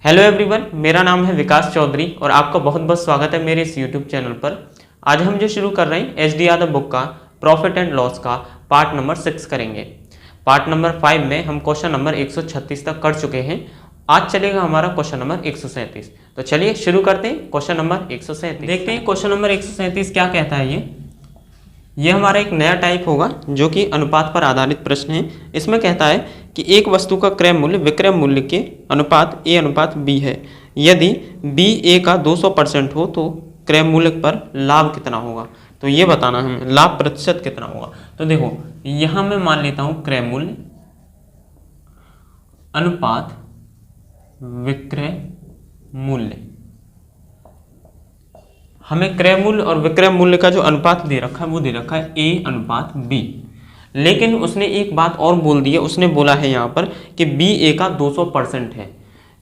Hello everyone, मेरा नाम है विकास चौधरी और आपका बहुत बहुत स्वागत है मेरे इस यूट्यूब चैनल पर। आज हम जो शुरू कर रहे हैं एच डी यादव बुक का प्रॉफिट एंड लॉस का पार्ट नंबर 6 करेंगे। पार्ट नंबर 5 में हम क्वेश्चन नंबर 136 तक कर चुके हैं। आज चलेगा हमारा क्वेश्चन नंबर 137। तो चलिए शुरू करते हैं क्वेश्चन नंबर 137। देखते हैं क्वेश्चन नंबर 137 क्या कहता है। ये हमारा एक नया टाइप होगा जो कि अनुपात पर आधारित प्रश्न है। इसमें कहता है कि एक वस्तु का क्रय मूल्य विक्रय मूल्य के अनुपात ए अनुपात बी है। यदि बी ए का 200% हो तो क्रय मूल्य पर लाभ कितना होगा। तो ये बताना है हमें लाभ प्रतिशत कितना होगा। तो देखो यहाँ मैं मान लेता हूँ क्रय मूल्य अनुपात विक्रय मूल्य। हमें क्रय मूल्य और विक्रय मूल्य का जो अनुपात दे रखा है वो दे रखा है ए अनुपात बी। लेकिन उसने एक बात और बोल दी है। उसने बोला है यहाँ पर कि बी ए का 200% है।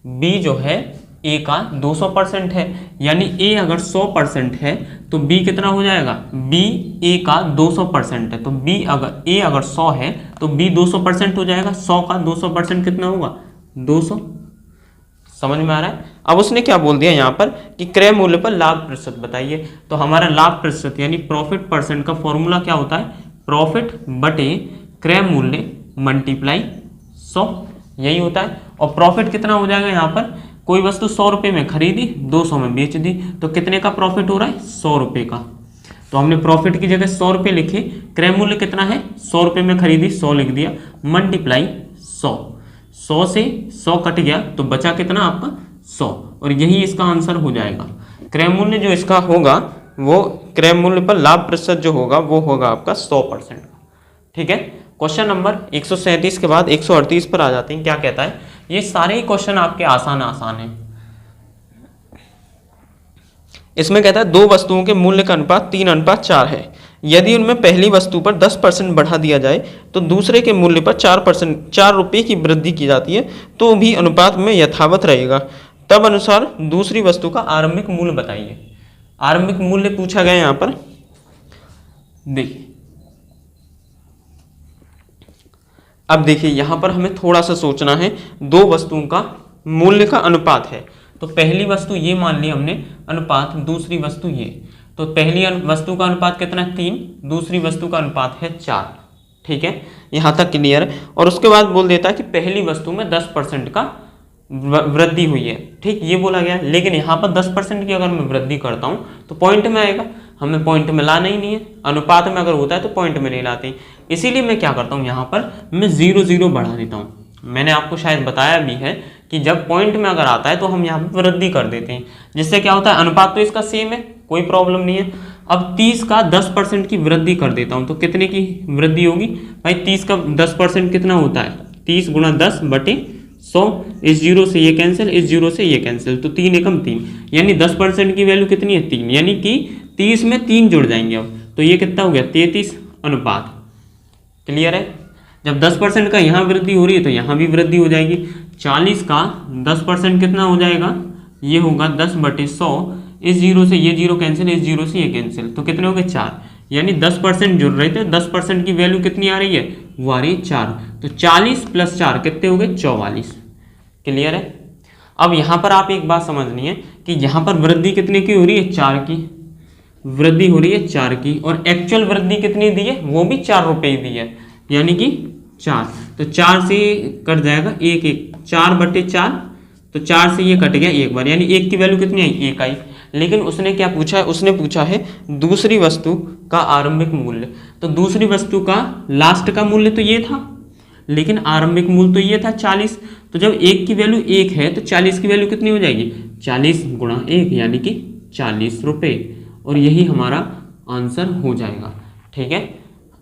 बी जो है ए का 200% है, यानी ए अगर 100% है तो बी कितना हो जाएगा। बी ए का 200% है तो बी अगर ए अगर 100 है तो बी 200% हो जाएगा। 100 का 200% कितना होगा 200। समझ में आ रहा है। अब उसने क्या बोल दिया यहाँ पर कि क्रय मूल्य पर लाभ प्रतिशत बताइए। तो हमारा लाभ प्रतिशत यानी प्रॉफिट परसेंट का फॉर्मूला क्या होता है, प्रॉफिट बटे क्रय मूल्य मल्टीप्लाई 100, यही होता है। और प्रॉफिट कितना हो जाएगा यहाँ पर, कोई वस्तु 100 रुपये में खरीदी 200 में बेच दी तो कितने का प्रॉफिट हो रहा है 100 रुपये का। तो हमने प्रॉफिट की जगह 100 रुपये लिखे, क्रय मूल्य कितना है 100 रुपये में खरीदी 100 लिख दिया, मल्टीप्लाई 100। 100 से 100 कट गया तो बचा कितना आपका 100, और यही इसका आंसर हो जाएगा। क्रय मूल्य जो इसका होगा वो क्रय मूल्य पर लाभ प्रतिशत जो होगा वो होगा आपका 100%। ठीक है। क्वेश्चन नंबर 137 के बाद 138 पर आ जाते हैं। क्या कहता है, ये सारे ही क्वेश्चन आपके आसान हैं। इसमें कहता है दो वस्तुओं के मूल्य का अनुपात 3:4 है। यदि उनमें पहली वस्तु पर 10% बढ़ा दिया जाए तो दूसरे के मूल्य पर 4 रुपये की वृद्धि की जाती है तो भी अनुपात में यथावत रहेगा। तब अनुसार दूसरी वस्तु का आरंभिक मूल्य बताइए। आरंभिक मूल्य पूछा गया यहाँ पर। देखिए अब देखिए यहाँ पर हमें थोड़ा सा सोचना है। दो वस्तुओं का मूल्य का अनुपात है तो पहली वस्तु ये मान ली हमने अनुपात, दूसरी वस्तु ये। तो पहली वस्तु का अनुपात कितना है 3, दूसरी वस्तु का अनुपात है 4। ठीक है, यहाँ तक क्लियर है। और उसके बाद बोल देता है कि पहली वस्तु में 10% का वृद्धि हुई है। ठीक, ये बोला गया। लेकिन यहाँ पर 10% की अगर मैं वृद्धि करता हूँ तो पॉइंट में आएगा, हमें पॉइंट में लाना ही नहीं है। अनुपात में अगर होता है तो पॉइंट में नहीं लाते। इसीलिए मैं क्या करता हूँ, यहाँ पर मैं 0 बढ़ा देता हूँ। मैंने आपको शायद बताया भी है कि जब पॉइंट में अगर आता है तो हम यहाँ पर वृद्धि कर देते हैं, जिससे क्या होता है अनुपात तो इसका सेम है, कोई प्रॉब्लम नहीं है। अब 30 का 10% की वृद्धि कर देता हूँ तो कितने की वृद्धि होगी भाई। 30 का 10% कितना होता है 30 गुणा 10 बटे 100। इस 0 से ये कैंसिल, इस 0 से ये कैंसिल, तो 3 एकम 3, यानी 10% की वैल्यू कितनी है 3, यानी कि 30 में 3 जुड़ जाएंगे। अब तो ये कितना हो गया 33 अनुपात। क्लियर है। जब 10% का यहाँ वृद्धि हो रही है तो यहाँ भी वृद्धि हो जाएगी। 40 का 10% कितना हो जाएगा, ये होगा 10 बटे 100। इस 0 से ये 0 कैंसिल, इस 0 से ये कैंसिल, तो कितने हो गए 4, यानी 10% जुड़ रहे थे। 10% की वैल्यू कितनी आ रही है, वो आ रही है 4। तो 40 + 4 कितने हो गए 44। क्लियर है। अब यहाँ पर आप एक बात समझनी है कि यहाँ पर वृद्धि कितने की हो रही है 4 की वृद्धि हो रही है 4 की, और एक्चुअल वृद्धि कितनी दी है वो भी 4 रुपये दी है, यानी कि 4। तो 4 से कट जाएगा 1, 4 बटे 4, तो 4 से ये कट गया एक बार, यानी 1 की वैल्यू कितनी आई 1 आई। लेकिन उसने क्या पूछा है, उसने पूछा है दूसरी वस्तु का आरंभिक मूल्य। तो दूसरी वस्तु का लास्ट का मूल्य तो ये था, लेकिन आरंभिक मूल्य तो ये था 40। तो जब 1 की वैल्यू 1 है तो 40 की वैल्यू कितनी हो जाएगी 40 गुणा 1, यानी कि 40 रुपये। और यही हमारा आंसर हो जाएगा। ठीक है,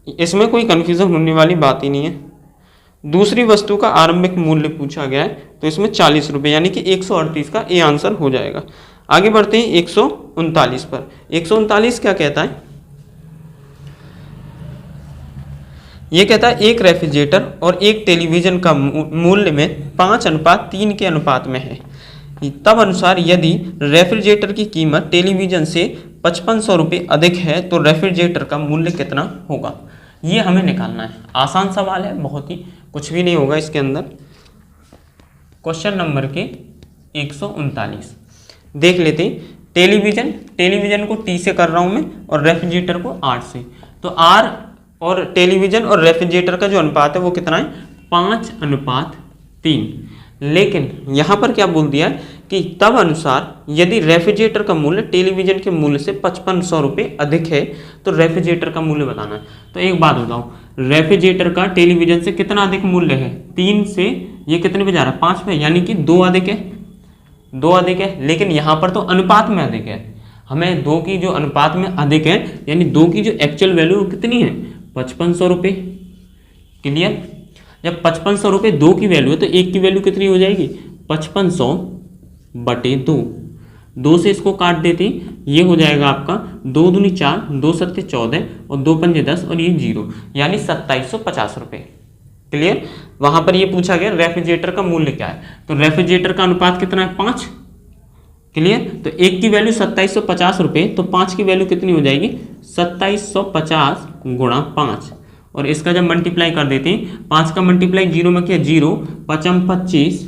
इसमें कोई कन्फ्यूजन होने वाली बात ही नहीं है। दूसरी वस्तु का आरंभिक मूल्य पूछा गया है तो इसमें 40 रुपये, यानी कि 138 का ए आंसर हो जाएगा। आगे बढ़ते हैं 139 पर। 139 क्या कहता है, ये कहता है एक रेफ्रिजरेटर और एक टेलीविज़न का मूल्य में 5:3 के अनुपात में है। तब अनुसार यदि रेफ्रिजरेटर की कीमत टेलीविज़न से 5500 रुपये अधिक है तो रेफ्रिजरेटर का मूल्य कितना होगा। ये हमें निकालना है। आसान सवाल है, बहुत ही कुछ भी नहीं होगा इसके अंदर। क्वेश्चन नंबर के 139। देख लेते हैं टेलीविजन को T से कर रहा हूं मैं और रेफ्रिजरेटर को R से। तो R और टेलीविजन और रेफ्रिजरेटर का जो अनुपात है वो कितना है, 5:3। लेकिन यहां पर क्या बोल दिया है कि तब अनुसार यदि रेफ्रिजरेटर का मूल्य टेलीविजन के मूल्य से 5500 रुपये अधिक है तो रेफ्रिजरेटर का मूल्य बताना है। तो एक बात बताओ, रेफ्रिजरेटर का टेलीविजन से कितना अधिक मूल्य है, 3 से ये कितने पे जा रहा है, 5 पे, यानी कि 2 अधिक है, 2 अधिक है। लेकिन यहाँ पर तो अनुपात में अधिक है, हमें 2 की जो अनुपात में अधिक है यानी 2 की जो एक्चुअल वैल्यू वो कितनी है, 5500 रुपये। क्लियर? जब 5500 रुपये 2 की वैल्यू है तो 1 की वैल्यू कितनी हो जाएगी, 5500/2। 2 से इसको काट देते ये हो जाएगा आपका 2 दूनी 4, 2 सत्ते 14 और 2 पंजे 10 और ये 0, यानी 2750 रुपये। क्लियर? वहां पर ये पूछा गया रेफ्रिजरेटर का मूल्य क्या है, तो रेफ्रिजरेटर का अनुपात कितना है, 5। क्लियर? तो 1 की वैल्यू 2750 रुपये, तो 5 की वैल्यू कितनी हो जाएगी, 2750 गुणा 5। और इसका जब मल्टीप्लाई कर देते हैं, 5 का मल्टीप्लाई 0 में किया 0, 5 25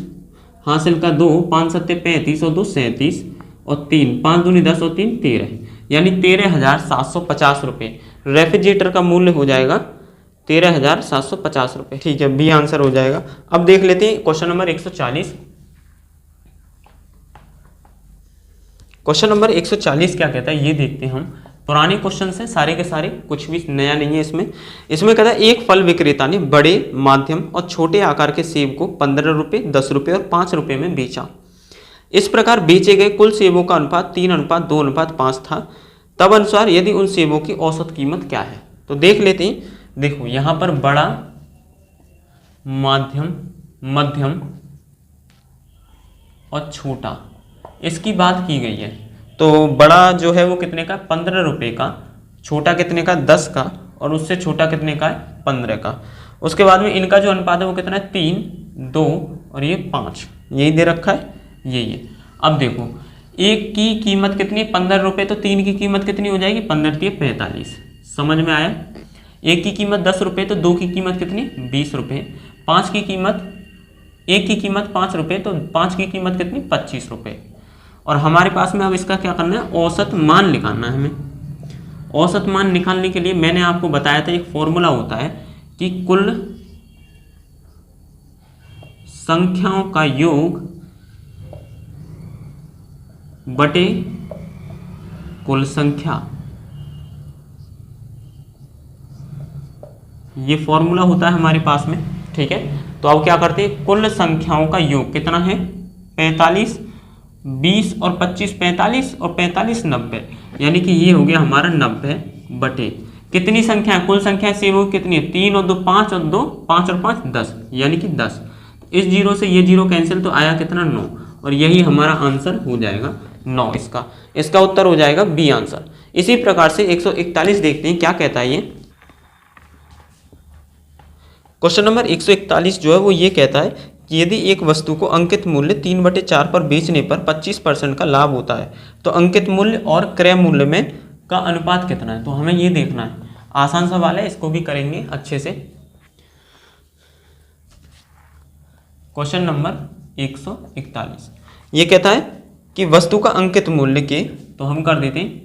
हासिल का 2, 5 सत्ते 35 और 2 37 और 3, 5 दूनी 10 और 3 13, यानी 13,750 रुपये रेफ्रिजरेटर का मूल्य हो जाएगा, 13,750 रुपये। ठीक है, बी आंसर हो जाएगा। अब देख लेते हैं क्वेश्चन नंबर 140। क्वेश्चन नंबर 140 क्या कहता है ये देखते हैं हम। पुराने क्वेश्चन है सारे के सारे, कुछ भी नया नहीं है इसमें। इसमें कहता है एक फल विक्रेता ने बड़े, माध्यम और छोटे आकार के सेब को 15 रुपये, 10 रुपये और 5 रुपये में बेचा। इस प्रकार बेचे गए कुल सेबों का अनुपात 3:2:5 था। तब अनुसार यदि उन सेबों की औसत कीमत क्या है। तो देख लेते हैं। देखो यहाँ पर बड़ा, मध्यम और छोटा इसकी बात की गई है। तो बड़ा जो है वो कितने का, 15 रुपये का, छोटा कितने का, 10 का, और उससे छोटा कितने का है, 15 का। उसके बाद में इनका जो अनुपात है वो कितना है, 3, 2 और ये 5, यही दे रखा है, ये। अब देखो एक की कीमत कितनी है, 15 रुपये, तो 3 की कीमत कितनी हो जाएगी, 15 × 45। समझ में आया? एक की कीमत 10 रुपये, तो 2 की कीमत कितनी, 20 रुपये। 5 की कीमत, एक की कीमत 5 रुपये, तो 5 की कीमत कितनी, 25 रुपये। और हमारे पास में अब इसका क्या करना है, औसत मान निकालना है हमें। औसत मान निकालने के लिए मैंने आपको बताया था एक फॉर्मूला होता है कि कुल संख्याओं का योग बटे कुल संख्या, ये फॉर्मूला होता है हमारे पास में। ठीक है, तो अब क्या करते हैं, कुल संख्याओं का योग कितना है, 45, 20 और 25 45 और 45 90, यानी कि ये हो गया हमारा 90 बटे कितनी संख्या है, कुल संख्या सेबों कितनी है, 3 और 2 5 और 2 5 और 5 10, यानी कि 10। इस 0 से ये 0 कैंसिल, तो आया कितना, 9, और यही हमारा आंसर हो जाएगा 9। इसका उत्तर हो जाएगा बी आंसर। इसी प्रकार से 141 देखते हैं क्या कहता है ये। क्वेश्चन नंबर 141 जो है वो ये कहता है कि यदि एक वस्तु को अंकित मूल्य 3/4 पर बेचने पर 25% का लाभ होता है तो अंकित मूल्य और क्रय मूल्य में का अनुपात कितना है। तो हमें ये देखना है, आसान सवाल है, इसको भी करेंगे अच्छे से। क्वेश्चन नंबर 141 ये कहता है कि वस्तु का अंकित मूल्य के, तो हम कर देते हैं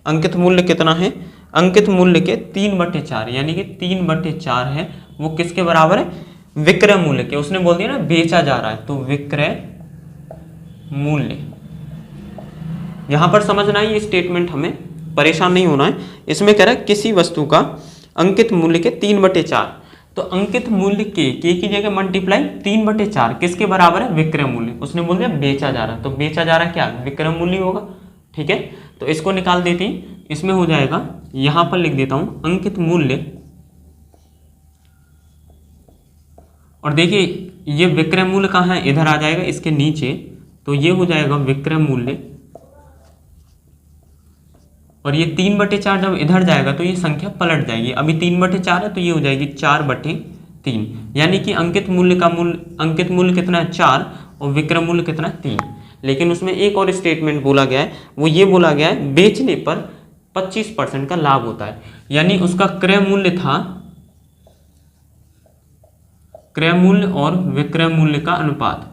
अंकित मूल्य कितना है, अंकित मूल्य के 3/4, यानी कि 3/4 है वो किसके बराबर है, विक्रय मूल्य के। उसने बोल दिया ना बेचा जा रहा है, तो विक्रय मूल्य। यहां पर समझना है ये स्टेटमेंट, हमें परेशान नहीं होना है। इसमें कह रहा है किसी वस्तु का अंकित मूल्य के 3/4, तो अंकित मूल्य के की जगह मल्टीप्लाई 3/4 किसके बराबर है, विक्रय मूल्य। उसने बोल दिया बेचा जा रहा है, तो बेचा जा रहा है क्या, विक्रय मूल्य होगा। ठीक है, तो इसको निकाल देते हैं। इसमें हो जाएगा, यहां पर लिख देता हूं अंकित मूल्य, और देखिए ये विक्रय मूल्य कहाँ है, इधर आ जाएगा इसके नीचे, तो ये हो जाएगा विक्रय मूल्य, और ये 3/4 जब इधर जाएगा तो ये संख्या पलट जाएगी। अभी 3/4 है तो ये हो जाएगी 4/3, यानी कि अंकित मूल्य कितना है, 4, और विक्रय मूल्य कितना है, 3। लेकिन उसमें एक और स्टेटमेंट बोला गया है, वो ये बोला गया है बेचने पर 25% का लाभ होता है, यानी उसका क्रय मूल्य था क्रय मूल्य और विक्रय मूल्य का अनुपात।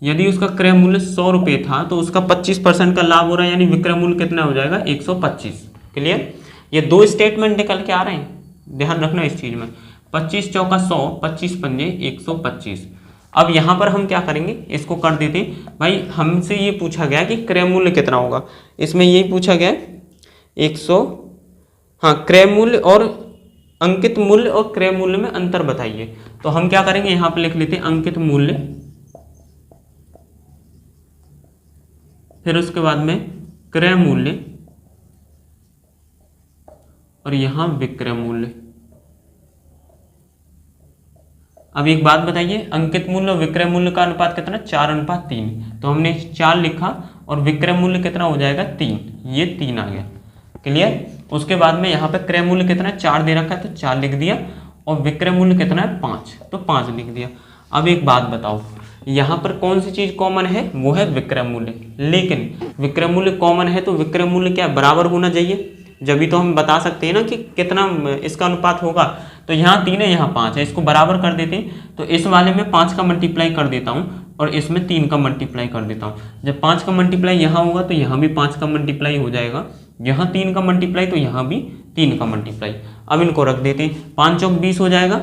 यदि उसका क्रय मूल्य 100 रुपये था तो उसका 25% का लाभ हो रहा है, यानी विक्रय मूल्य कितना हो जाएगा 125। क्लियर। ये दो स्टेटमेंट निकल के आ रहे हैं, ध्यान रखना इस चीज में। 25 चौका 100, 25 पंजे 125। अब यहाँ पर हम क्या करेंगे, इसको कर देते हैं। भाई हमसे ये पूछा गया कि क्रय मूल्य कितना होगा, इसमें यही पूछा गया 100। हाँ, क्रय मूल्य और अंकित मूल्य और क्रय मूल्य में अंतर बताइए। तो हम क्या करेंगे, यहाँ पे लिख लेते हैं अंकित मूल्य, फिर उसके बाद में क्रय मूल्य और यहां विक्रय मूल्य। अब एक बात बताइए, अंकित मूल्य और विक्रय मूल्य का अनुपात कितना, 4:3। तो हमने 4 लिखा और विक्रय मूल्य कितना हो जाएगा 3, ये 3 आ गया। क्लियर। उसके बाद में यहाँ पे क्रय मूल्य कितना है, 4 दे रखा है तो 4 लिख दिया, और विक्रय मूल्य कितना है 5, तो 5 लिख दिया। अब एक बात बताओ, यहाँ पर कौन सी चीज कॉमन है, वो है विक्रय मूल्य। लेकिन विक्रय मूल्य कॉमन है तो विक्रय मूल्य क्या बराबर होना चाहिए, जब भी तो हम बता सकते हैं ना कि कितना इसका अनुपात होगा। तो यहाँ 3 है, यहाँ 5 है, इसको बराबर कर देते हैं। तो इस वाले में 5 का मल्टीप्लाई कर देता हूँ और इसमें 3 का मल्टीप्लाई कर देता हूँ। जब 5 का मल्टीप्लाई यहाँ होगा तो यहाँ भी 5 का मल्टीप्लाई हो जाएगा, यहाँ 3 का मल्टीप्लाई तो यहाँ भी 3 का मल्टीप्लाई। अब इनको रख देते हैं, 5 चौक 20 हो जाएगा,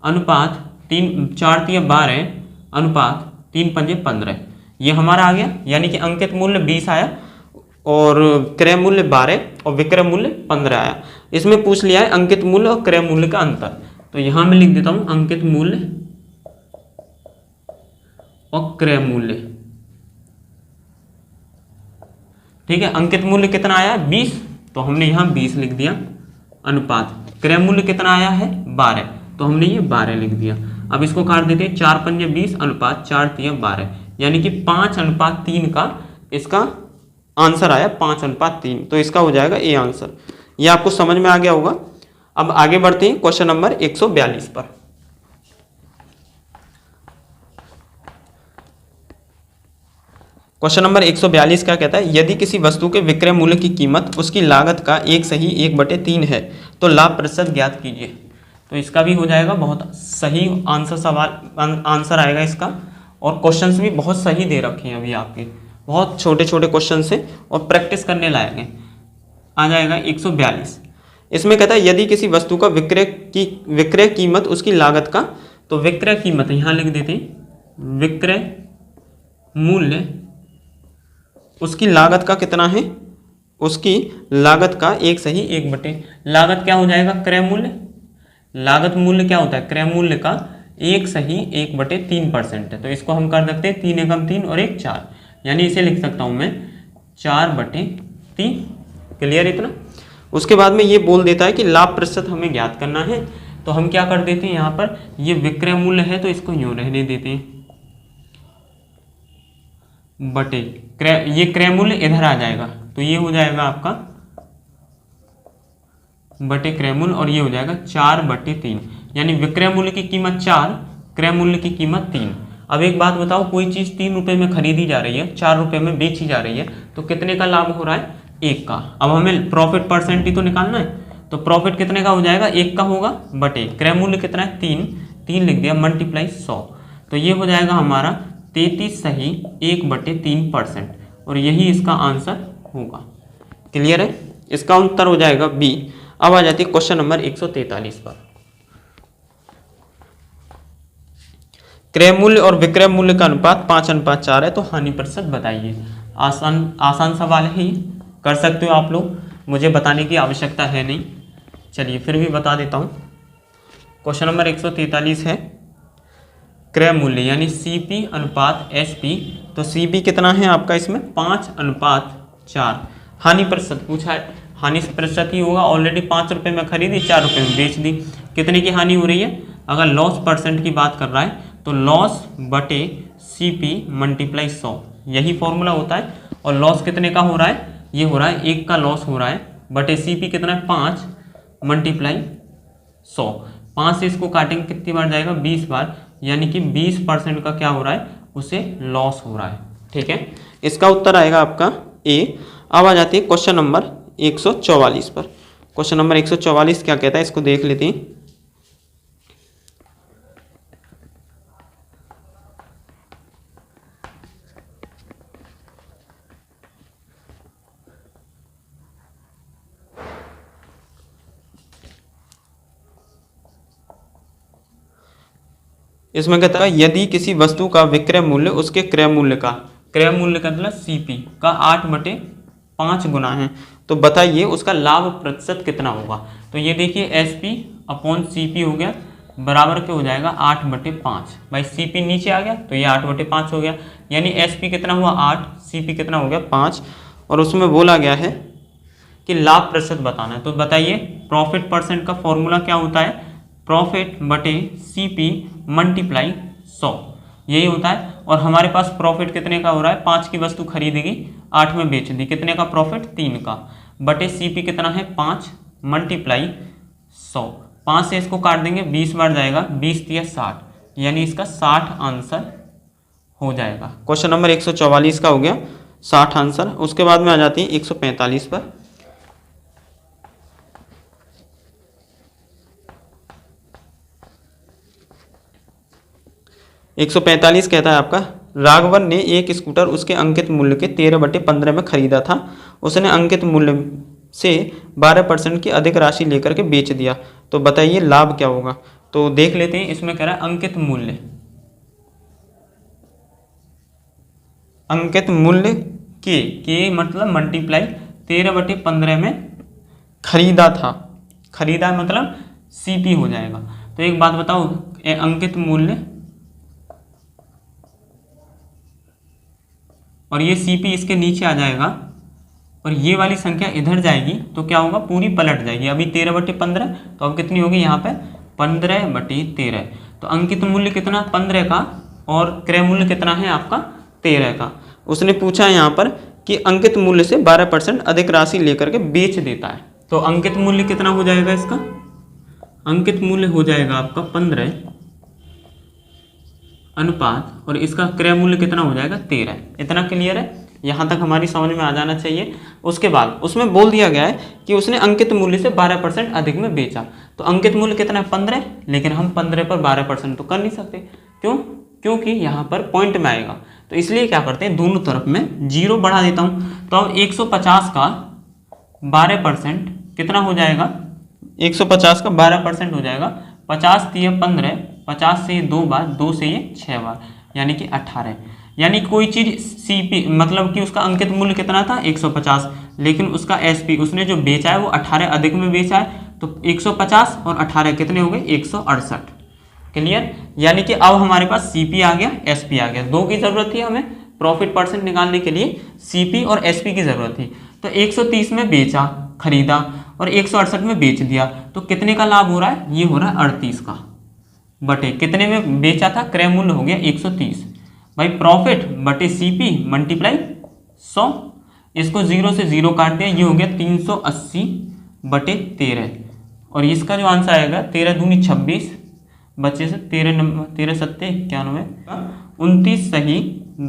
अनुपात 3 4 3 12, अनुपात 3 पंजे 15। ये हमारा आ गया, यानी कि अंकित मूल्य 20 आया और क्रय मूल्य 12 और विक्रय मूल्य 15 आया। इसमें पूछ लिया है अंकित मूल्य और क्रय मूल्य का अंतर, तो यहां मैं लिख देता हूं अंकित मूल्य और क्रय मूल्य। ठीक है, अंकित मूल्य कितना आया 20, तो हमने यहां 20 लिख दिया, अनुपात क्रय मूल्य कितना आया है 12, तो हमने ये 12 लिख दिया। अब इसको काट देते हैं, 4 पंजे 20, अनुपात 4 3 12, यानी कि 5:3 का इसका आंसर आया, 5:3। तो इसका हो जाएगा ए आंसर। ये आपको समझ में आ गया होगा। अब आगे बढ़ते हैं क्वेश्चन नंबर 142 पर। क्वेश्चन नंबर 142 क्या कहता है, यदि किसी वस्तु के विक्रय मूल्य की कीमत उसकी लागत का 1 सही 1/3 है तो लाभ प्रतिशत ज्ञात कीजिए। तो इसका भी हो जाएगा, बहुत सही आंसर, सवाल आंसर आएगा इसका। और क्वेश्चंस भी बहुत सही दे रखे हैं अभी आपके, बहुत छोटे छोटे क्वेश्चन से और प्रैक्टिस करने लायक हैं। आ जाएगा 142। इसमें कहता है यदि किसी वस्तु का विक्रय कीमत उसकी लागत का, तो विक्रय कीमत यहाँ लिख देते हैं, विक्रय मूल्य उसकी लागत का कितना है, उसकी लागत का 1 सही 1/, लागत क्या हो जाएगा क्रय मूल्य, लागत मूल्य क्या होता है क्रय मूल्य का 1 सही 1/3% है। तो इसको हम कर सकते हैं 3 एकम 3 और 1 4, यानी इसे लिख सकता हूं मैं 4/3। क्लियर इतना। उसके बाद में ये बोल देता है कि लाभ प्रतिशत हमें ज्ञात करना है। तो हम क्या कर देते हैं, यहाँ पर ये विक्रय मूल्य है तो इसको यूं रहने देते हैं, बटे ये क्रय मूल्य इधर आ जाएगा, तो ये हो जाएगा आपका बटे क्रय मूल्य, और ये हो जाएगा 4/3, यानी विक्रय मूल्य की कीमत 4, क्रय मूल्य की कीमत 3। अब एक बात बताओ, कोई चीज 3 रुपए में खरीदी जा रही है, 4 रुपए में बेची जा रही है, तो कितने का लाभ हो रहा है 1 का। अब हमें प्रॉफिट परसेंट ही तो निकालना है, तो प्रॉफिट कितने का हो जाएगा 1 का होगा, बटे क्रय मूल्य कितना है 3 लिख दिया, मल्टीप्लाई 100। तो ये हो जाएगा हमारा 33 सही 1/3%, और यही इसका आंसर होगा। क्लियर है, इसका उत्तर हो जाएगा बी। अब आ जाती है क्वेश्चन नंबर 143 पर। क्रय मूल्य और विक्रय मूल्य का अनुपात 5:4 है, तो हानि प्रतिशत बताइए। आसान सवाल है, ये कर सकते हो आप लोग, मुझे बताने की आवश्यकता है नहीं। चलिए फिर भी बता देता हूँ। क्वेश्चन नंबर 143 है, क्रय मूल्य यानी CP अनुपात HP। तो CP कितना है आपका इसमें 5:4। हानि प्रतिशत पूछा है, हानि प्रतिशत ही होगा, ऑलरेडी 5 रुपये में खरीदी, 4 रुपये में बेच दी, कितने की हानि हो रही है। अगर लॉस परसेंट की बात कर रहा है तो लॉस बटे CP मल्टीप्लाई 100, यही फॉर्मूला होता है। और लॉस कितने का हो रहा है, ये हो रहा है 1 का लॉस हो रहा है, बटे CP कितना है 5 मल्टीप्लाई 100। 5 से इसको काटेंगे कितनी बार जाएगा 20 बार, यानी कि 20% का क्या हो रहा है, उसे लॉस हो रहा है। ठीक है, इसका उत्तर आएगा आपका ए। अब आ जाती है क्वेश्चन नंबर 144 पर। क्वेश्चन नंबर 144 क्या कहता है, इसको देख लेते हैं। इसमें कहता है यदि किसी वस्तु का विक्रय मूल्य उसके क्रय मूल्य का मतलब CP का 8/5 गुना है, तो बताइए उसका लाभ प्रतिशत कितना होगा। तो ये देखिए SP अपॉन CP हो गया बराबर क्या हो जाएगा 8/5। भाई CP नीचे आ गया तो ये 8/5 हो गया, यानी SP कितना हुआ 8, CP कितना हो गया 5। और उसमें बोला गया है कि लाभ प्रतिशत बताना है। तो बताइए प्रॉफिट परसेंट का फॉर्मूला क्या होता है, प्रॉफिट बटे CP मल्टीप्लाई 100, यही होता है। और हमारे पास प्रॉफिट कितने का हो रहा है, 5 की वस्तु खरीदेगी 8 में बेच दी, कितने का प्रॉफिट 3 का, बटे CP कितना है 5 मल्टीप्लाई 100। 5 से इसको काट देंगे 20 बार जाएगा, 20 या 60, यानी इसका 60 आंसर हो जाएगा। क्वेश्चन नंबर 144 का हो गया 60 आंसर। उसके बाद में आ जाती है 145 पर। 145 कहता है आपका, राघवन ने एक स्कूटर उसके अंकित मूल्य के 13/15 में खरीदा था। उसने अंकित मूल्य से 12% की अधिक राशि लेकर के बेच दिया, तो बताइए लाभ क्या होगा। तो देख लेते हैं, इसमें कह रहा है अंकित मूल्य, अंकित मूल्य के मतलब मल्टीप्लाई 13/15 में खरीदा था, खरीदा मतलब CP हो जाएगा। तो एक बात बताओ, अंकित मूल्य और ये CP इसके नीचे आ जाएगा और ये वाली संख्या इधर जाएगी तो क्या होगा, पूरी पलट जाएगी। अभी 13/15, तो अब कितनी होगी यहाँ पे 15/13। तो अंकित मूल्य कितना 15 का और क्रय मूल्य कितना है आपका 13 का। उसने पूछा है यहाँ पर कि अंकित मूल्य से 12% अधिक राशि लेकर के बेच देता है, तो अंकित मूल्य कितना हो जाएगा इसका, अंकित मूल्य हो जाएगा आपका 15 अनुपात और इसका क्रय मूल्य कितना हो जाएगा 13। इतना क्लियर है, यहाँ तक हमारी समझ में आ जाना चाहिए। उसके बाद उसमें बोल दिया गया है कि उसने अंकित मूल्य से 12% अधिक में बेचा, तो अंकित मूल्य कितना है 15, लेकिन हम 15 पर 12% तो कर नहीं सकते, क्यों, क्योंकि यहाँ पर पॉइंट में आएगा। तो इसलिए क्या करते हैं, दोनों तरफ में 0 बढ़ा देता हूँ। तो अब 150 का 12% कितना हो जाएगा, 150 का 12% हो जाएगा 50 × 15, 50 से 2 बार, 2 से ये 6 बार, यानी कि 18। यानी कोई चीज़ CP मतलब कि उसका अंकित मूल्य कितना था 150, लेकिन उसका SP उसने जो बेचा है वो 18 अधिक में बेचा है, तो 150 और 18 कितने हो गए 168। क्लियर, यानी कि अब हमारे पास CP आ गया, SP आ गया। दो की जरूरत थी हमें प्रॉफिट परसेंट निकालने के लिए, CP और SP की जरूरत थी। तो 130 में बेचा, खरीदा और 168 में बेच दिया, तो कितने का लाभ हो रहा है, ये हो रहा है 38 का, बटे कितने में बेचा था, क्रय मूल्य हो गया 130। भाई प्रॉफिट बटे CP मल्टीप्लाई 100, इसको 0 से 0 काट दिया, ये हो गया 380/13। और इसका जो आंसर आएगा 13 दूनी 26, बच्चे से 13 सत्ते 91, 29 सही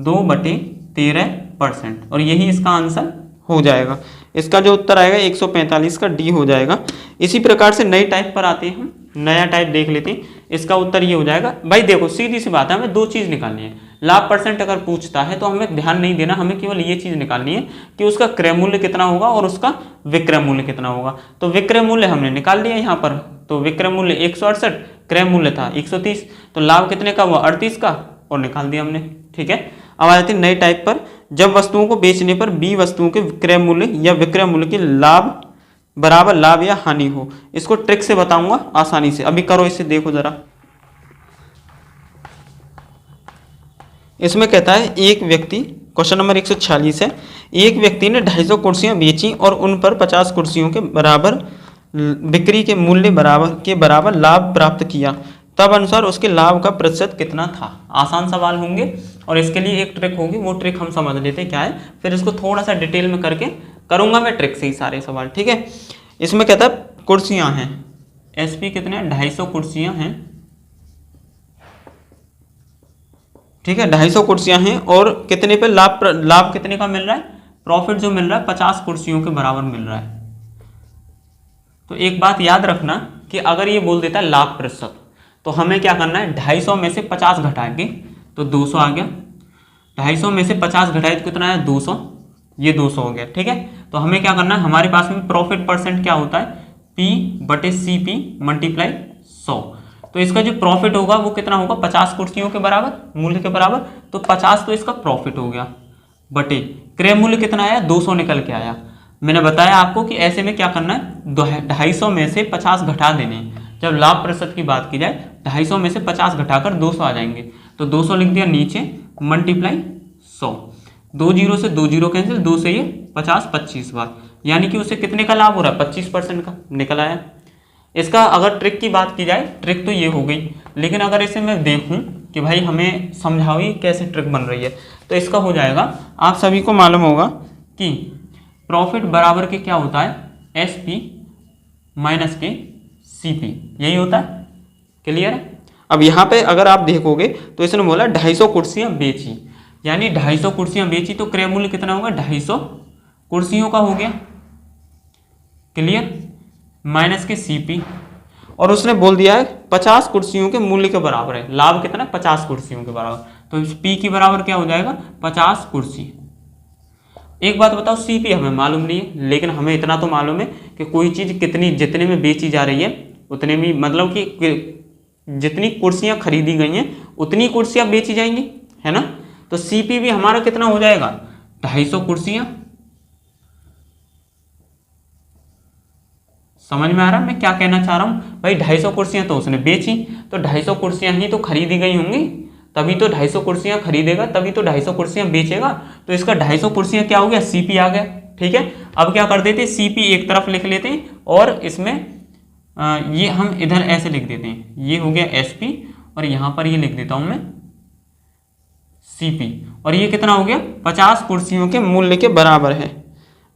2/13%, और यही इसका आंसर हो जाएगा। इसका जो उत्तर आएगा 145 का D हो जाएगा। इसी प्रकार से नई टाइप पर आते हैं हम, नया टाइप देख लेते हैं। इसका उत्तर ये हो जाएगा। भाई देखो सीधी सी बात है, हमें दो चीज़ निकालनी है। लाभ परसेंट अगर पूछता है तो हमें ध्यान नहीं देना, हमें केवल ये चीज़ निकालनी है कि उसका क्रय मूल्य कितना होगा और उसका विक्रय मूल्य कितना होगा। तो विक्रय मूल्य हमने निकाल लिया यहाँ पर, तो विक्रय मूल्य 168, क्रय मूल्य था 130, तो लाभ कितने का हुआ 38 का, और निकाल दिया हमने। ठीक है, अब आ जाते हैं नए टाइप पर। जब वस्तुओं को बेचने पर B वस्तुओं के विक्रय मूल्य या विक्रय मूल्य के लाभ बराबर लाभ या हानि हो। इसको ट्रिक से बताऊंगा आसानी से, अभी करो इसे, देखो जरा। इसमें कहता है एक व्यक्ति, क्वेश्चन नंबर 146 है, एक व्यक्ति ने 250 कुर्सियां बेची और उन पर 50 कुर्सियों के बराबर बिक्री के मूल्य बराबर लाभ प्राप्त किया, तब अनुसार उसके लाभ का प्रतिशत कितना था। आसान सवाल होंगे और इसके लिए एक ट्रिक होगी, वो ट्रिक हम समझ लेते हैं क्या है, फिर इसको थोड़ा सा डिटेल में करके करूंगा मैं ट्रिक से ही सारे सवाल। ठीक है, इसमें कहता है कुर्सियां हैं, SP कितने 250 कुर्सियां हैं। ठीक है, 250 कुर्सियां हैं और कितने पे लाभ कितने का मिल रहा है, प्रॉफिट जो मिल रहा है 50 कुर्सियों के बराबर मिल रहा है। तो एक बात याद रखना कि अगर ये बोल देता है लाभ प्रतिशत, तो हमें क्या करना है, 250 में से 50 घटाएंगे तो 200 आ गया, 250 में से 50 घटाए तो कितना है 200, ये 200 हो गया। ठीक है, तो हमें क्या करना है, हमारे पास में प्रॉफिट परसेंट क्या होता है P/CP मल्टीप्लाई 100। तो इसका जो प्रॉफिट होगा वो कितना होगा, 50 कुर्सियों के बराबर, मूल्य के बराबर। तो 50 तो इसका प्रॉफिट हो गया, बटे क्रय मूल्य कितना आया, 200 निकल के आया। मैंने बताया आपको कि ऐसे में क्या करना है, 250 में से 50 घटा देने हैं। जब लाभ प्रतिशत की बात की जाए 250 में से 50 घटाकर 200 आ जाएंगे, तो 200 लिख दिया नीचे, मल्टीप्लाई 100, 2 जीरो से 2 जीरो कैंसिल, 2 से ये 50 25 बार, यानी कि उसे कितने का लाभ हो रहा है, 25% का निकल आया। इसका अगर ट्रिक की बात की जाए, ट्रिक तो ये हो गई, लेकिन अगर इसे मैं देखूं कि भाई हमें समझाओ ये कैसे ट्रिक बन रही है, तो इसका हो जाएगा, आप सभी को मालूम होगा कि प्रॉफिट बराबर के क्या होता है, एसपी माइनस के सीपी, यही होता है, क्लियर है। अब यहाँ पे अगर आप देखोगे तो इसने बोला 250 कुर्सियाँ बेची, यानी 250 कुर्सियाँ बेची, तो क्रय मूल्य कितना होगा, 250 कुर्सियों का हो गया, क्लियर, माइनस के सीपी, और उसने बोल दिया है 50 कुर्सियों के मूल्य के बराबर है, लाभ कितना, 50 कुर्सियों के बराबर, तो इस पी की बराबर क्या हो जाएगा, 50 कुर्सी। एक बात बताओ, सीपी हमें मालूम नहीं है, लेकिन हमें इतना तो मालूम है कि कोई चीज़ कितनी, जितने में बेची जा रही है उतने में, मतलब कि जितनी कुर्सियां खरीदी गई हैं उतनी कुर्सियां बेची जाएंगी, है ना। तो सीपी भी हमारा कितना हो जाएगा, 250 कुर्सियां। समझ में आ रहा है मैं क्या कहना चाह रहा हूं, भाई 250 कुर्सियां तो उसने बेची, तो 250 कुर्सियां ही तो खरीदी गई होंगी, तभी तो 250 कुर्सियां खरीदेगा, तभी तो 250 कुर्सियां बेचेगा, तो इसका 250 कुर्सियां क्या हो गया, सीपी आ गया, ठीक है। अब क्या कर देते, सीपी एक तरफ लिख लेते हैं, और इसमें ये हम इधर ऐसे लिख देते हैं, ये हो गया एसपी, और यहां पर ये लिख देता हूं मैं सीपी, और ये कितना हो गया, 50 कुर्सियों के मूल्य के बराबर है,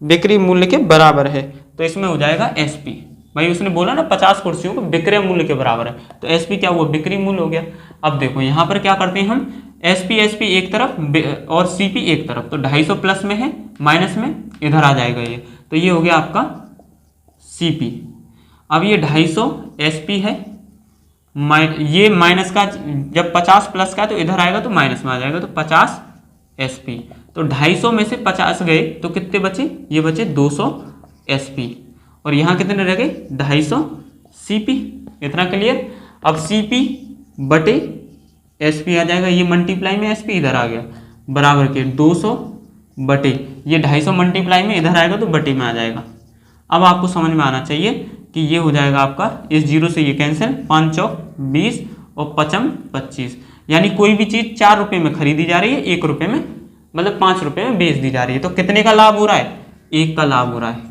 बिक्री मूल्य के बराबर है, तो इसमें हो जाएगा एसपी। भाई उसने बोला ना 50 कुर्सियों को विक्रय मूल्य के बराबर है, तो एसपी क्या हुआ, बिक्री मूल्य हो गया। अब देखो यहाँ पर क्या करते हैं हम, एसपी एक तरफ और सीपी एक तरफ, तो 250 प्लस में है, माइनस में इधर आ जाएगा ये, तो ये हो गया आपका सीपी। अब ये 250 एसपी है, ये माइनस का, जब 50 प्लस का है तो इधर आएगा तो माइनस में आ जाएगा, तो 50 एसपी, तो 250 में से 50 गए तो कितने बचे, ये बचे 200 एसपी, और यहाँ कितने रह गए, 250 सीपी, इतना क्लियर। अब सीपी बटे एसपी आ जाएगा, ये मल्टीप्लाई में एसपी इधर आ गया, बराबर के 200 बटे ये 250 मल्टीप्लाई में इधर आएगा तो बटे में आ जाएगा। अब आपको समझ में आना चाहिए कि ये हो जाएगा आपका, इस जीरो से ये कैंसिल, 5 चौक 20 और 5 25, यानी कोई भी चीज़ 4 रुपये में खरीदी जा रही है, 1 रुपये में, मतलब 5 रुपये में बेच दी जा रही है, तो कितने का लाभ हो रहा है, 1 का लाभ हो रहा है,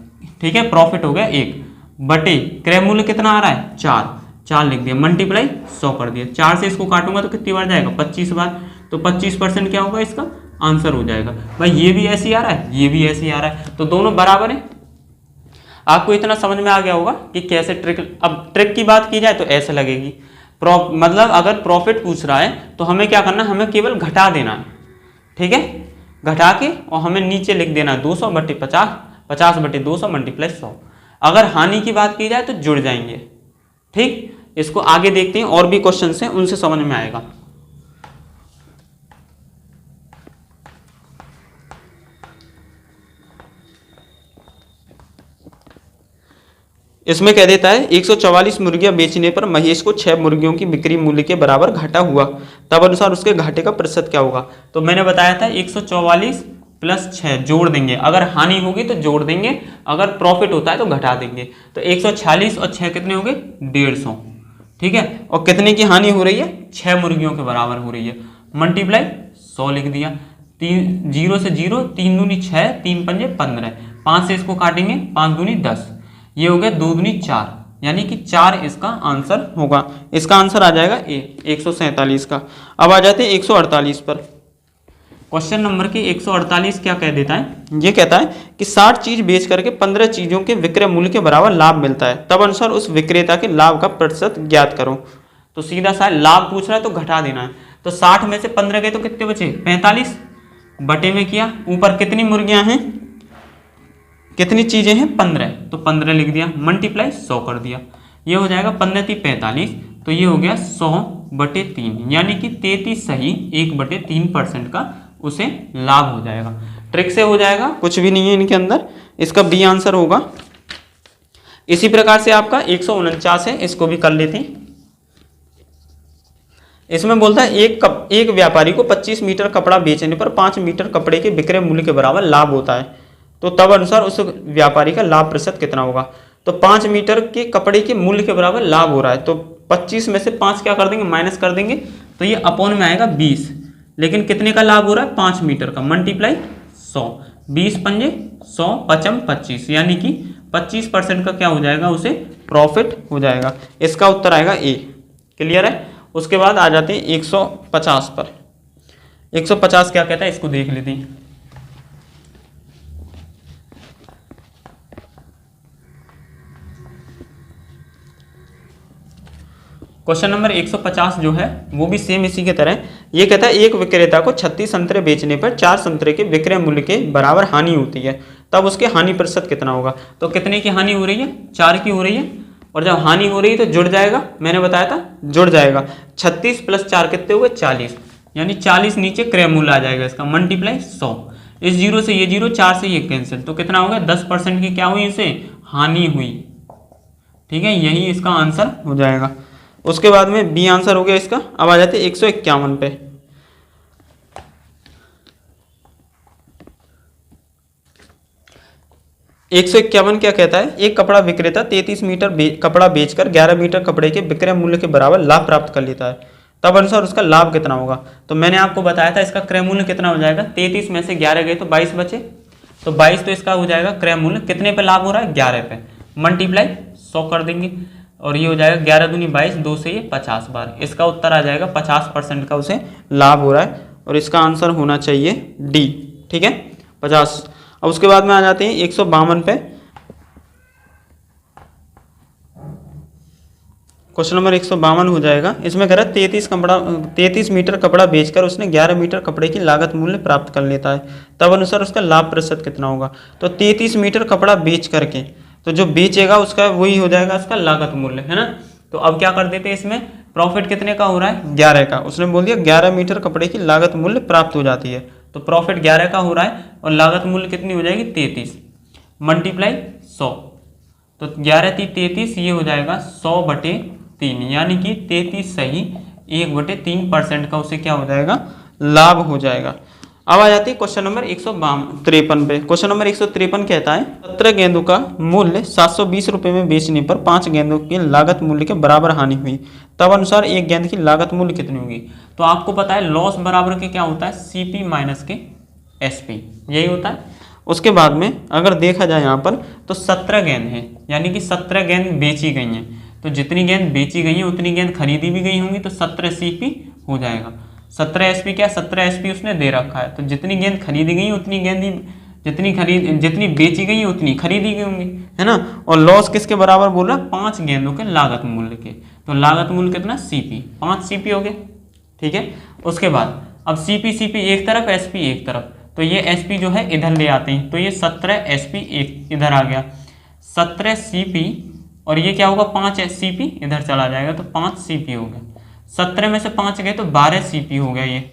ठीक है, प्रॉफिट हो गया 1, बटे क्रय मूल्य कितना आ रहा है, 4 लिख दिया, मल्टीप्लाई 100 कर दिया, 4 से इसको काटूंगा तो कितनी बार जाएगा, 25 बार, तो 25% क्या होगा, इसका आंसर हो जाएगा। भाई ये भी ऐसे ही आ रहा है, ये भी ऐसे ही आ रहा है, तो दोनों बराबर है। आपको इतना समझ में आ गया होगा कि कैसे ट्रिक, अब ट्रिक की बात की जाए तो ऐसे लगेगी, मतलब अगर प्रॉफिट पूछ रहा है तो हमें क्या करना है, हमें केवल घटा देना है, ठीक है, घटा के और हमें नीचे लिख देना है 200 बटे 50, 50 बटे 200 मल्टीप्लाई 100। अगर हानि की बात की जाए तो जुड़ जाएंगे, ठीक। इसको आगे देखते हैं, और भी क्वेश्चन हैं उनसे समझ में आएगा। इसमें कह देता है 144 मुर्गियां बेचने पर महेश को 6 मुर्गियों की बिक्री मूल्य के बराबर घाटा हुआ, तब अनुसार उसके घाटे का प्रतिशत क्या होगा। तो मैंने बताया था 144 प्लस 6 जोड़ देंगे, अगर हानि होगी तो जोड़ देंगे, अगर प्रॉफिट होता है तो घटा देंगे, तो 146 और 6 कितने हो गए, 150, ठीक है, और कितने की हानि हो रही है, 6 मुर्गियों के बराबर हो रही है, मल्टीप्लाई 100 लिख दिया, 3 जीरो से 0, 3 दूनी 6, 3 पंजे 15, 5 से इसको काटेंगे, 5 दूनी 10, ये हो गया 2 दूनी 4, यानी कि 4 इसका आंसर होगा। इसका आंसर आ जाएगा ए 147 का। अब आ जाते हैं 148 पर। क्वेश्चन नंबर के 148 क्या कह देता है, ये कहता है कि 60 चीज बेच करके 15 चीजों के विक्रय मूल्य के बराबर लाभ मिलता है, तब अनुसार उस विक्रेता के लाभ का प्रतिशत ज्ञात करो। तो सीधा सा लाभ पूछ रहा है तो घटा देना है, तो 60 में से 15 गए तो कितने बचे, 45, बटे में किया, ऊपर कितनी मुर्गियां हैं, कितनी चीजें हैं, 15, तो 15 लिख दिया, मल्टीप्लाई 100 कर दिया, ये हो जाएगा 15 × 45, तो ये हो गया 100 बटे 3, यानी कि 33 सही 1/3% का उसे लाभ हो जाएगा। ट्रिक से हो जाएगा, कुछ भी नहीं है इनके अंदर, इसका बी आंसर होगा। इसी प्रकार से आपका 149 है, इसको भी कर लेते हैं। इसमें बोलता है एक व्यापारी को 25 मीटर कपड़ा बेचने पर 5 मीटर कपड़े के विक्रय मूल्य के बराबर लाभ होता है, तो तब अनुसार उस व्यापारी का लाभ प्रतिशत कितना होगा। तो 5 मीटर के कपड़े के मूल्य के बराबर लाभ हो रहा है, तो 25 में से 5 क्या कर देंगे, माइनस कर देंगे, तो ये अपॉन में आएगा 20। लेकिन कितने का लाभ हो रहा है, 5 मीटर का, मल्टीप्लाई 100, 20 पंजे 100, 55 25, यानी कि 25% का क्या हो जाएगा, उसे प्रॉफिट हो जाएगा। इसका उत्तर आएगा ए। क्लियर है। उसके बाद आ जाते हैं 150 पर। 150 क्या कहता है, इसको देख लेते हैं। क्वेश्चन नंबर 150 जो है वो भी सेम इसी के तरह, ये कहता है एक विक्रेता को 36 संतरे बेचने पर 4 संतरे के विक्रय मूल्य के बराबर हानि होती है, तब उसके हानि प्रतिशत कितना होगा। तो कितने की हानि हो रही है, 4 की हो रही है, और जब हानि हो रही है तो जुड़ जाएगा, मैंने बताया था जुड़ जाएगा। 36 + 4 कितने हुए, 40, यानी 40 नीचे क्रय मूल्य आ जाएगा इसका, मल्टीप्लाई 100। इस जीरो से ये जीरो, 4 से ये कैंसिल, तो कितना होगा, 10% की क्या हुई, इसे हानि हुई। ठीक है, यही इसका आंसर हो जाएगा। उसके बाद में बी आंसर हो गया इसका। अब आ जाते 151 पे। 151 क्या कहता है, एक कपड़ा विक्रेता 33 मीटर कपड़ा बेचकर 11 मीटर कपड़े के विक्रय मूल्य के बराबर लाभ प्राप्त कर लेता है, तब अनुसार उसका लाभ कितना होगा। तो मैंने आपको बताया था इसका क्रय मूल्य कितना हो जाएगा, 33 में से 11 गए तो 22 बचे, तो 22 तो इसका हो जाएगा क्रय मूल्य, कितने पे लाभ हो रहा है, 11 पे, मल्टीप्लाई 100 कर देंगे, और ये हो जाएगा 11 दूनी 22, 2 से ये 50 बार, इसका उत्तर आ जाएगा 50% का उसे लाभ हो रहा है, और इसका आंसर होना चाहिए डी। ठीक है, 50। अब उसके बाद में आ जाते हैं 152 पे। क्वेश्चन नंबर 152 हो जाएगा। इसमें कह रहा है 33 मीटर कपड़ा बेचकर उसने 11 मीटर कपड़े की लागत मूल्य प्राप्त कर लेता है, तब अनुसार उसका लाभ प्रतिशत कितना होगा। तो 33 मीटर कपड़ा बेच करके, तो जो बेचेगा उसका वही हो जाएगा इसका लागत मूल्य, है ना। तो अब क्या कर देते हैं, इसमें प्रॉफिट कितने का हो रहा है, 11 का, उसने बोल दिया 11 मीटर कपड़े की लागत मूल्य प्राप्त हो जाती है, तो प्रॉफिट 11 का हो रहा है, और लागत मूल्य कितनी हो जाएगी, 33, मल्टीप्लाई 100, तो 11 × 33, ये हो जाएगा 100/3, यानी कि 33 सही 1/3% का उसे क्या हो जाएगा, लाभ हो जाएगा। अब आ जाती है क्वेश्चन नंबर 153 पे। क्वेश्चन नंबर 153 कहता है 17 गेंदों का मूल्य 720 रुपये में बेचने पर 5 गेंदों की लागत मूल्य के बराबर हानि हुई, तब अनुसार एक गेंद की लागत मूल्य कितनी होगी। तो आपको पता है लॉस बराबर के क्या होता है, CP माइनस के SP, यही होता है। उसके बाद में अगर देखा जाए यहाँ पर तो 17 गेंद है, यानी कि 17 गेंद बेची गई हैं, तो जितनी गेंद बेची गई है उतनी गेंद खरीदी भी गई होंगी, तो 17 CP हो जाएगा। 17 SP क्या, 17 SP उसने दे रखा है, तो जितनी गेंद खरीदी गई उतनी गेंद ही, जितनी बेची गई उतनी खरीदी गई होंगी, है ना। और लॉस किसके बराबर बोल रहा है, 5 गेंदों के लागत मूल्य के, तो लागत मूल्य कितना, CP, 5 CP हो गया। ठीक है, उसके बाद अब CP एक तरफ, SP एक तरफ, तो ये SP जो है इधर ले आते हैं, तो ये 17 SP एक इधर आ गया, 17 CP, और ये क्या होगा, 5 CP इधर चला जाएगा, तो 5 CP हो गया। 17 में से 5 गए तो 12 CP हो गया, ये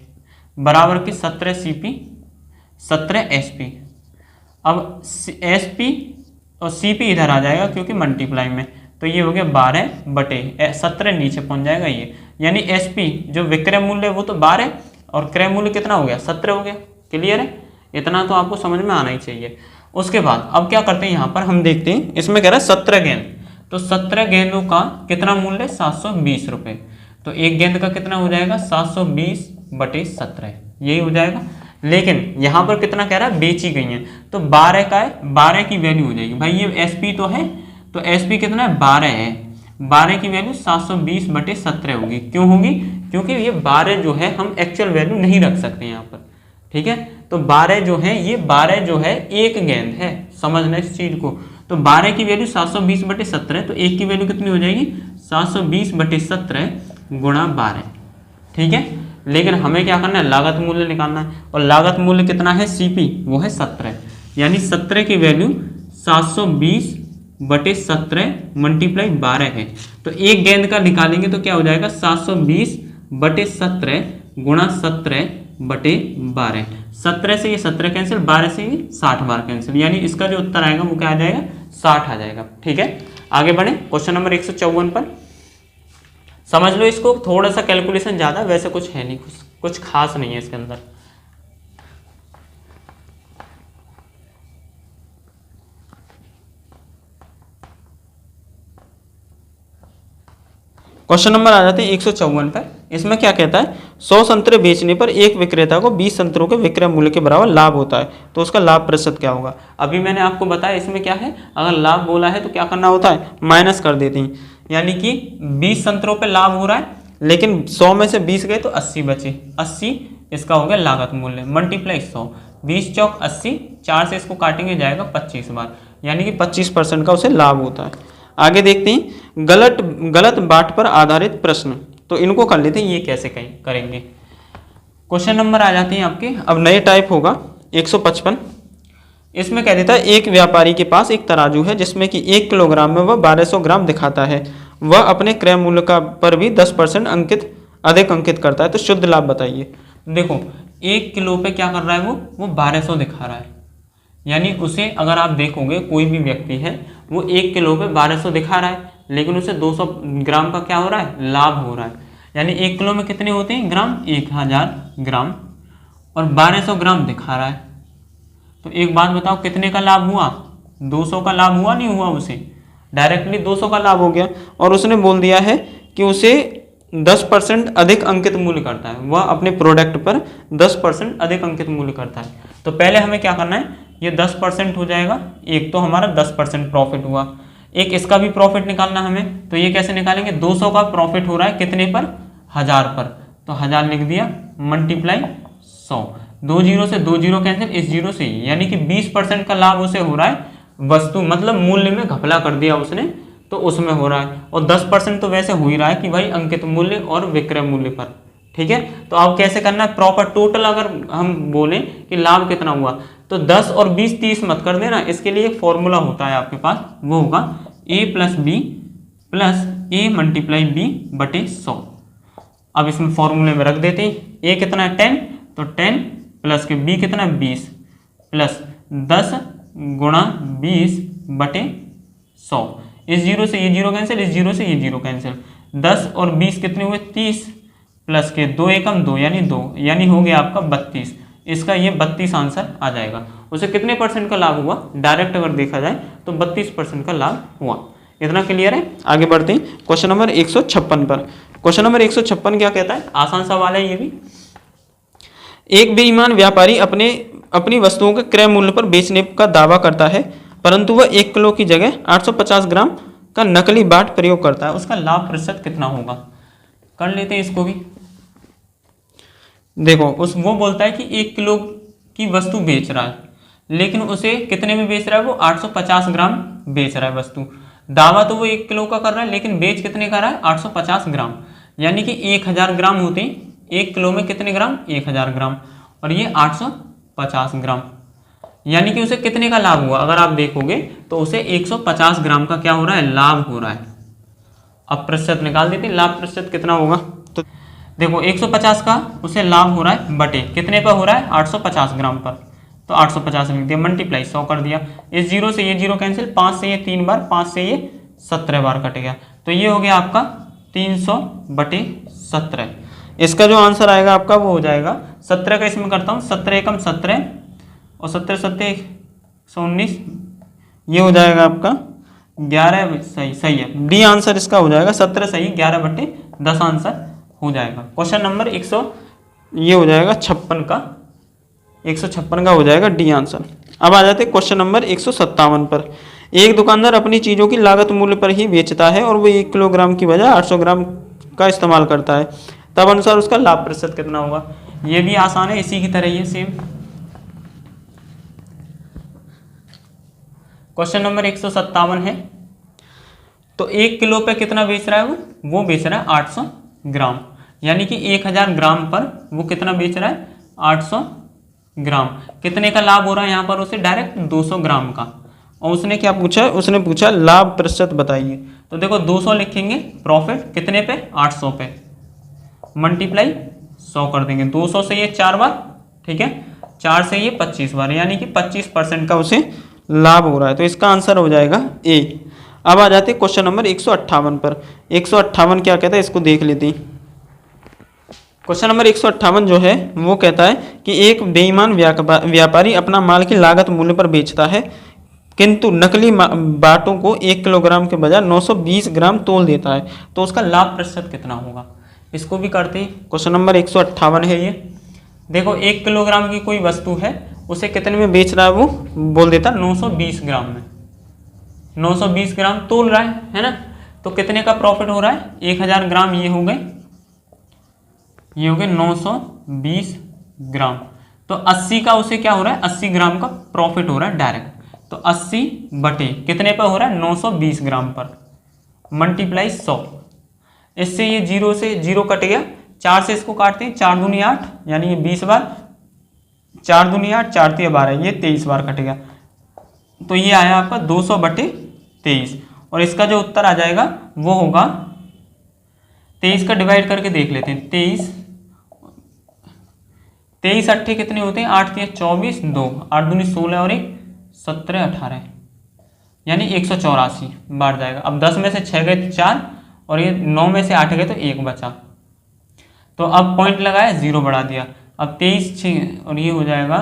बराबर के 17 CP 17 SP। अब SP और CP इधर आ जाएगा क्योंकि मल्टीप्लाई में, तो ये हो गया 12/17 नीचे पहुंच जाएगा ये, यानी SP जो विक्रय मूल्य है वो तो 12 और क्रय मूल्य कितना हो गया, 17 हो गया। क्लियर है, इतना तो आपको समझ में आना ही चाहिए। उसके बाद अब क्या करते हैं, यहाँ पर हम देखते हैं, इसमें कह रहा है 17 गेंद, तो 17 गेंदों का कितना मूल्य, 720 रुपये, तो एक गेंद का कितना हो जाएगा, 720/17, यही हो जाएगा। लेकिन यहाँ पर कितना कह रहा है, बेची गई है, तो 12 का है, 12 की वैल्यू हो जाएगी भाई, ये SP तो है, तो SP कितना है, 12 है, 12 की वैल्यू 720/17 होगी। क्यों होगी, क्योंकि ये 12 जो है हम एक्चुअल वैल्यू नहीं रख सकते यहाँ पर। ठीक है, तो 12 जो है, ये 12 जो है एक गेंद है, समझना इस चीज को। तो 12 की वैल्यू 720/17, तो एक की वैल्यू कितनी हो जाएगी, 720/17 गुणा 12। ठीक है, लेकिन हमें क्या करना है, लागत मूल्य निकालना है, और लागत मूल्य कितना है, CP वो है 17, यानी 17 की वैल्यू 720/17 मल्टीप्लाई 12 है, तो एक गेंद का निकालेंगे तो क्या हो जाएगा, 720/17 गुणा 17/12। 17 से ये 17 कैंसिल, 12 से ये 60 बार कैंसिल, यानी इसका जो उत्तर आएगा वो क्या आ जाएगा, 60 आ जाएगा। ठीक है, आगे बढ़े क्वेश्चन नंबर 154 पर। समझ लो इसको, थोड़ा सा कैलकुलेशन ज़्यादा, वैसे कुछ है नहीं, कुछ खास नहीं है इसके अंदर। क्वेश्चन नंबर आ जाते हैं 154 पर। इसमें क्या कहता है, 100 संतरे बेचने पर एक विक्रेता को 20 संतरों के विक्रय मूल्य के बराबर लाभ होता है, तो उसका लाभ प्रतिशत क्या होगा। अभी मैंने आपको बताया इसमें क्या है, अगर लाभ बोला है तो क्या करना होता है, माइनस कर देते हैं। यानी कि 20 संतरों पर लाभ हो रहा है, लेकिन 100 में से 20 गए तो 80 बचे, 80 इसका हो गया लागत मूल्य, मल्टीप्लाई 100, 20 चौक 80, 4 से इसको काटेंगे जाएगा 25 बार, यानी कि 25% का उसे लाभ होता है। आगे देखते हैं गलत बाट पर आधारित प्रश्न, तो इनको कर लेते हैं, ये कैसे करेंगे। क्वेश्चन नंबर आ जाते हैं आपके, अब नए टाइप होगा 155। इसमें कह देता है एक व्यापारी के पास एक तराजू है जिसमें कि 1 किलोग्राम में वह 1200 ग्राम दिखाता है, वह अपने क्रय मूल्य का पर भी 10% अधिक अंकित करता है, तो शुद्ध लाभ बताइए। देखो 1 किलो पे क्या कर रहा है, वो 1200 दिखा रहा है, यानी उसे अगर आप देखोगे कोई भी व्यक्ति है वो 1 किलो पे 1200 दिखा रहा है, लेकिन उसे 200 ग्राम का क्या हो रहा है, लाभ हो रहा है। यानी 1 किलो में कितने होते हैं ग्राम, 1000 ग्राम, और 1200 ग्राम दिखा रहा है। तो एक बात बताओ, कितने का लाभ हुआ, 200 का लाभ हुआ, नहीं हुआ, उसे डायरेक्टली 200 का लाभ हो गया। और उसने बोल दिया है कि उसे 10% अधिक अंकित मूल्य करता है, वह अपने प्रोडक्ट पर 10% अधिक अंकित मूल्य करता है। तो पहले हमें क्या करना है, ये 10% हो जाएगा, एक तो हमारा 10% प्रॉफिट हुआ, एक इसका भी प्रॉफिट निकालना हमें, तो ये कैसे निकालेंगे, 200 का प्रॉफिट हो रहा है कितने पर, 1000 पर, तो 1000 लिख दिया, मल्टीप्लाई 100, 2 जीरो से 2 जीरो कैंसिल, इस जीरो से, यानी कि 20% का लाभ उसे हो रहा है वस्तु, मतलब मूल्य में घपला कर दिया उसने, तो उसमें हो रहा है। और 10% तो वैसे हो ही रहा है कि भाई अंकित मूल्य और विक्रय मूल्य पर, ठीक है। तो अब कैसे करना है, प्रॉपर टोटल अगर हम बोले कि लाभ कितना हुआ, तो 10 और 20 30 मत कर देना, इसके लिए एक फॉर्मूला होता है आपके पास, वो होगा a plus B plus A multiply B बटे 100। अब इसमें फॉर्मूले में रख देते हैं, a कितना है 10, तो 10 प्लस के b कितना है 20 प्लस 10 गुणा 20 बटे 100, इस जीरो से ये जीरो कैंसिल, इस जीरो से ये जीरो कैंसिल, 10 और 20 कितने हुए 30 प्लस के 2 एकम 2 यानी 2, यानी हो गया आपका 32, इसका ये 32 आंसर आ जाएगा। उसे कितने परसेंट का लाभ हुआ, डायरेक्ट अगर देखा जाए तो 32% का लाभ हुआ। इतना क्लियर है। आगे बढ़ते हैं क्वेश्चन नंबर 156 पर। क्वेश्चन नंबर 156 क्या कहता है, आसान सवाल है ये भी। एक बेईमान व्यापारी अपनी वस्तुओं के क्रय मूल्य पर बेचने का दावा करता है, परंतु वह 1 किलो की जगह 850 ग्राम का नकली बाट प्रयोग करता है, उसका लाभ प्रतिशत कितना होगा। कर लेते हैं इसको भी। देखो वो बोलता है कि 1 किलो की वस्तु बेच रहा है, लेकिन उसे कितने में बेच रहा है, वो 850 ग्राम बेच रहा है वस्तु। दावा तो वो 1 किलो का कर रहा है, लेकिन बेच कितने का रहा है, 850 ग्राम, यानी कि 1000 ग्राम होते हैं 1 किलो में, कितने ग्राम, 1000 ग्राम, और ये 850 ग्राम, यानी कि उसे कितने का लाभ हुआ। अगर आप देखोगे तो उसे 150 ग्राम का क्या हो रहा है, लाभ हो रहा है। अब प्रतिशत निकाल देते हैं, लाभ प्रतिशत कितना होगा। तो देखो 150 का उसे लाभ हो रहा है बटे कितने पर हो रहा है, 850 ग्राम पर, तो 850 लिख दिया, मल्टीप्लाई 100 कर दिया, इस जीरो से ये जीरो कैंसिल, 5 से ये 3 बार, 5 से ये 17 बार कट गया, तो ये हो गया आपका 300 बटे 17। इसका जो आंसर आएगा आपका वो हो जाएगा 17 का, इसमें करता हूँ 17 एकम 17 और 17 17 119, ये हो जाएगा आपका 11, सही है, डी आंसर इसका हो जाएगा 17 सही, 11 बटे 10 आंसर हो जाएगा। क्वेश्चन नंबर 100 ये हो जाएगा 56 का, 156 का हो जाएगा डी आंसर। अब आ जाते हैं क्वेश्चन नंबर 157 पर। एक दुकानदार अपनी चीज़ों की लागत मूल्य पर ही बेचता है और वो 1 किलोग्राम की बजाय 800 ग्राम का इस्तेमाल करता है, तब अनुसार उसका लाभ प्रतिशत कितना होगा। ये भी आसान है, इसी की तरह ही है सेम। क्वेश्चन नंबर 157 है, तो 1 किलो पे कितना बेच रहा है, वो बेच रहा है 800 ग्राम, यानी कि 1000 ग्राम पर वो कितना बेच रहा है, 800 ग्राम। कितने का लाभ हो रहा है यहाँ पर उसे, डायरेक्ट 200 ग्राम का। और उसने क्या पूछा, उसने पूछा लाभ प्रतिशत बताइए। तो देखो 200 लिखेंगे प्रॉफिट, कितने पे, 800 पे, मल्टीप्लाई 100 कर देंगे, 200 से ये 4 बार, ठीक है, 4 से ये 25 बार, यानी कि 25% का उसे लाभ हो रहा है, तो इसका आंसर हो जाएगा ए। अब आ जाते क्वेश्चन नंबर 158 पर। 158 क्या कहता है इसको देख लेते हैं। क्वेश्चन नंबर 158 जो है वो कहता है कि एक बेईमान व्यापारी अपना माल की लागत मूल्य पर बेचता है, किंतु नकली बाटों को 1 किलोग्राम के बजाय 920 ग्राम तोल देता है, तो उसका लाभ प्रतिशत कितना होगा। इसको भी करते हैं। क्वेश्चन नंबर 158 है ये। देखो 1 किलोग्राम की कोई वस्तु है, उसे कितने में बेच रहा है, वो बोल देता 920 ग्राम में। 920 ग्राम तोल रहा है ना। तो कितने का प्रॉफिट हो रहा है, 1000 ग्राम ये हो गए 920 ग्राम। तो 80 का उसे क्या हो रहा है, 80 ग्राम का प्रॉफिट हो रहा है डायरेक्ट। तो 80 बटे कितने पर हो रहा है, 920 ग्राम पर, मल्टीप्लाई 100। इससे ये 0 से 0 कट गया, 4 से इसको काटते हैं, 4 दूनी 8 यानी ये 20 बार, 4 दूनी 8 4 3 12 ये 23 बार कट गया। तो ये आया आपका 200 बटे 23। और इसका जो उत्तर आ जाएगा वो होगा 23 का डिवाइड करके देख लेते हैं। 23 अट्ठे कितने होते हैं, 8 3 24 2 8 दूनी 16 और 1 17 18 यानी 184 बार जाएगा। अब 10 में से 6 गए 4 और ये 9 में से 8 गए तो 1 बचा। तो अब पॉइंट लगाया 0 बढ़ा दिया। अब 23 6 और ये हो जाएगा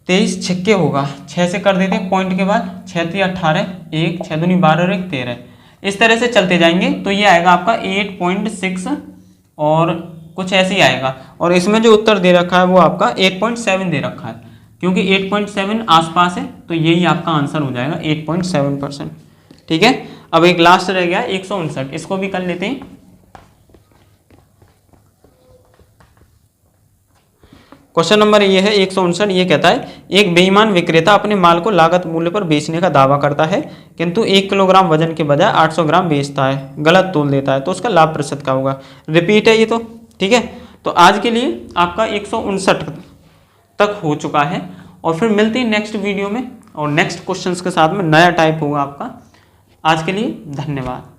23 छक्के होगा, 6 से कर देते पॉइंट के बाद, 6 3 18 1 6 दूनी 12 और 1 13। इस तरह से चलते जाएंगे तो ये आएगा आपका 8.6 और कुछ ऐसे ही आएगा। और इसमें जो उत्तर दे रखा है वो आपका 8.7 दे रखा है, क्योंकि 8.7 आसपास है तो यही आपका आंसर हो जाएगा 8.7%। ठीक है। अब एक लास्ट रह गया 159, इसको भी कर लेते हैं। क्वेश्चन नंबर ये है 159। ये कहता है एक बेईमान विक्रेता अपने माल को लागत मूल्य पर बेचने का दावा करता है, किंतु 1 किलोग्राम वजन के बजाय 800 ग्राम बेचता है, गलत तोल देता है, तो उसका लाभ प्रतिशत क्या होगा। रिपीट है ये तो। ठीक है। तो आज के लिए आपका 159 तक हो चुका है और फिर मिलते हैं नेक्स्ट वीडियो में और नेक्स्ट क्वेश्चंस के साथ में। नया टाइप होगा आपका। आज के लिए धन्यवाद।